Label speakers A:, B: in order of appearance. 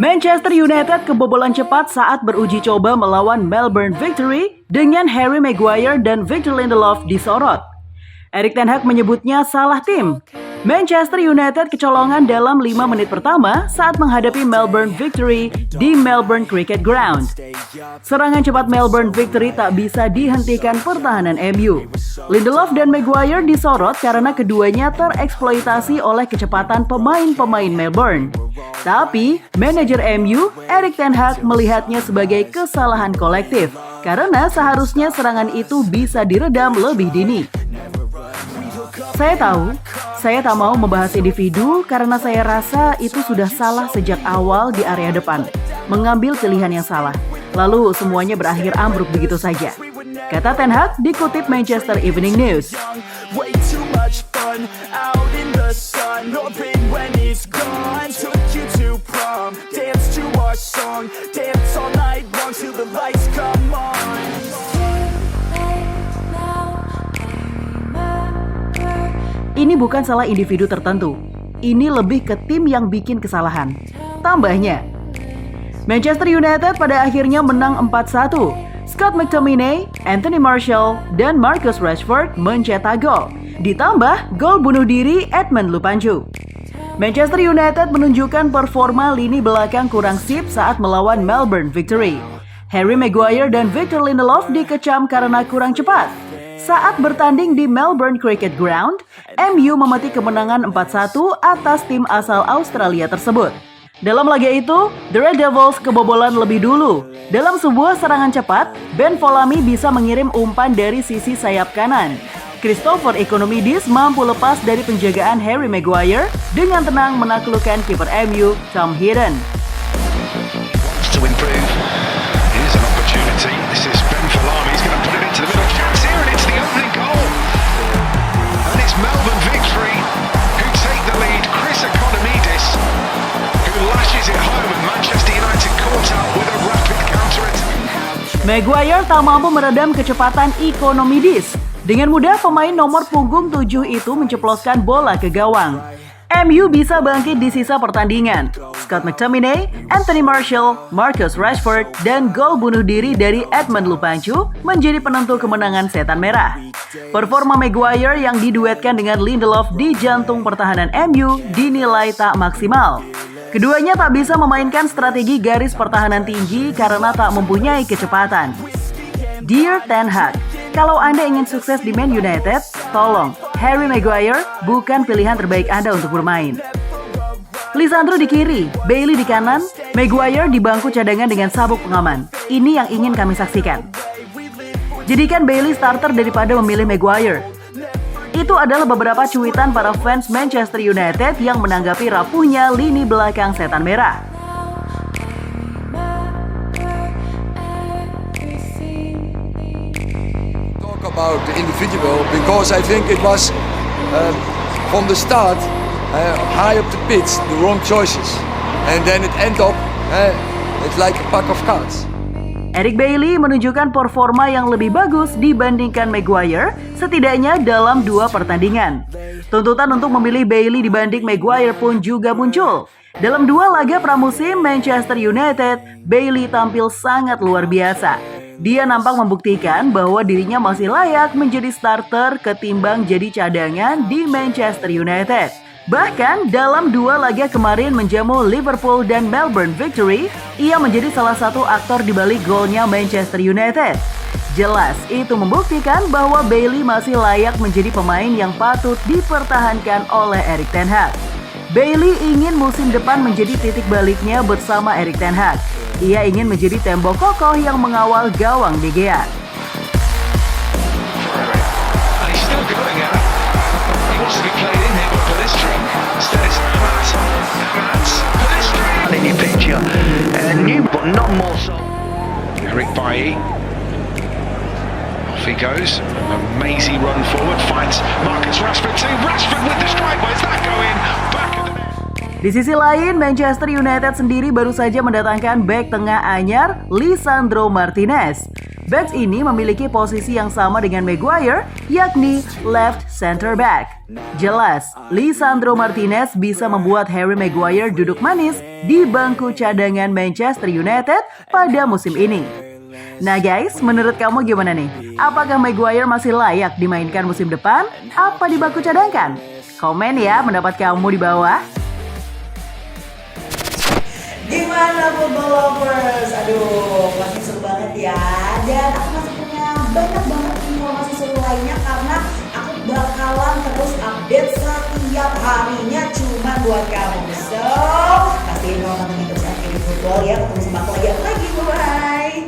A: Manchester United kebobolan cepat saat beruji coba melawan Melbourne Victory dengan Harry Maguire dan Victor Lindelof disorot. Erik ten Hag menyebutnya salah tim. Manchester United kecolongan dalam 5 menit pertama saat menghadapi Melbourne Victory di Melbourne Cricket Ground. Serangan cepat Melbourne Victory tak bisa dihentikan pertahanan MU. Lindelof dan Maguire disorot karena keduanya tereksploitasi oleh kecepatan pemain-pemain Melbourne. Tapi, manajer MU, Erik ten Hag melihatnya sebagai kesalahan kolektif karena seharusnya serangan itu bisa diredam lebih dini. Saya tahu, saya tak mau membahas individu karena saya rasa itu sudah salah sejak awal di area depan. Mengambil pilihan yang salah. Lalu semuanya berakhir ambruk begitu saja. Kata ten Hag dikutip Manchester Evening News. Ini bukan salah individu tertentu. Ini lebih ke tim yang bikin kesalahan. Tambahnya, Manchester United pada akhirnya menang 4-1. Scott McTominay, Anthony Martial, dan Marcus Rashford mencetak gol. Ditambah gol bunuh diri Edmund Lupanju. Manchester United menunjukkan performa lini belakang kurang sip saat melawan Melbourne Victory. Harry Maguire dan Victor Lindelof dikecam karena kurang cepat. Saat bertanding di Melbourne Cricket Ground, MU memetik kemenangan 4-1 atas tim asal Australia tersebut. Dalam laga itu, The Red Devils kebobolan lebih dulu. Dalam sebuah serangan cepat, Ben Follamy bisa mengirim umpan dari sisi sayap kanan. Christopher Ikonomidis mampu lepas dari penjagaan Harry Maguire dengan tenang menaklukkan kiper MU, Tom Heaton.
B: Melbourne Victory who take the lead. Chris Ikonomidis who lashes it home and Manchester United caught out with a rapid counter-attack.
A: Maguire tak mampu meredam kecepatan Ikonomidis. Dengan mudah pemain nomor punggung 7 itu menceploskan bola ke gawang. MU bisa bangkit di sisa pertandingan. Scott McTominay, Anthony Martial, Marcus Rashford, dan gol bunuh diri dari Edmund Lupanju menjadi penentu kemenangan Setan Merah. Performa Maguire yang diduetkan dengan Lindelof di jantung pertahanan MU dinilai tak maksimal. Keduanya tak bisa memainkan strategi garis pertahanan tinggi karena tak mempunyai kecepatan. Dear Ten Hag, kalau Anda ingin sukses di Man United, tolong, Harry Maguire bukan pilihan terbaik Anda untuk bermain. Lisandro di kiri, Bailey di kanan, Maguire di bangku cadangan dengan sabuk pengaman. Ini yang ingin kami saksikan. Jadikan Bailey starter daripada memilih Maguire. Itu adalah beberapa cuitan para fans Manchester United yang menanggapi rapuhnya lini belakang Setan Merah.
C: About the individual because I think it was from the start high up the pitch the wrong choices and then it end up it's like a pack of cards.
A: Eric Bailly menunjukkan performa yang lebih bagus dibandingkan Maguire setidaknya dalam 2 pertandingan. Tuntutan untuk memilih Bailly dibanding Maguire pun juga muncul. Dalam 2 laga pramusim Manchester United, Bailly tampil sangat luar biasa. Dia nampak membuktikan bahwa dirinya masih layak menjadi starter ketimbang jadi cadangan di Manchester United. Bahkan dalam 2 laga kemarin menjamu Liverpool dan Melbourne Victory, ia menjadi salah satu aktor di balik golnya Manchester United. Jelas itu membuktikan bahwa Bailly masih layak menjadi pemain yang patut dipertahankan oleh Erik ten Hag. Bailly ingin musim depan menjadi titik baliknya bersama Erik ten Hag. Ia ingin menjadi tembok kokoh yang mengawal gawang De Gea.
B: Eric Bailly. Off he goes. A mazy run forward. Finds Marcus Rashford too. Rashford with the strike. Where's that going? Back at the net.
A: Di sisi lain, Manchester United sendiri baru saja mendatangkan bek tengah anyar Lisandro Martinez. Backs ini memiliki posisi yang sama dengan Maguire, yakni left center back. Jelas, Lisandro Martinez bisa membuat Harry Maguire duduk manis di bangku cadangan Manchester United pada musim ini. Nah guys, menurut kamu gimana nih? Apakah Maguire masih layak dimainkan musim depan? Apa di bangku cadangkan? Komen ya pendapat kamu di bawah.
D: Gimana football lovers? Aduh, masih seru banget ya. Dan aku masih punya banyak banget informasi seru lainnya karena aku bakalan terus update setiap harinya cuma buat kamu. So, pastiin kalau kamu terus aktif football ya. Ketemu sama aku lagi. Bye.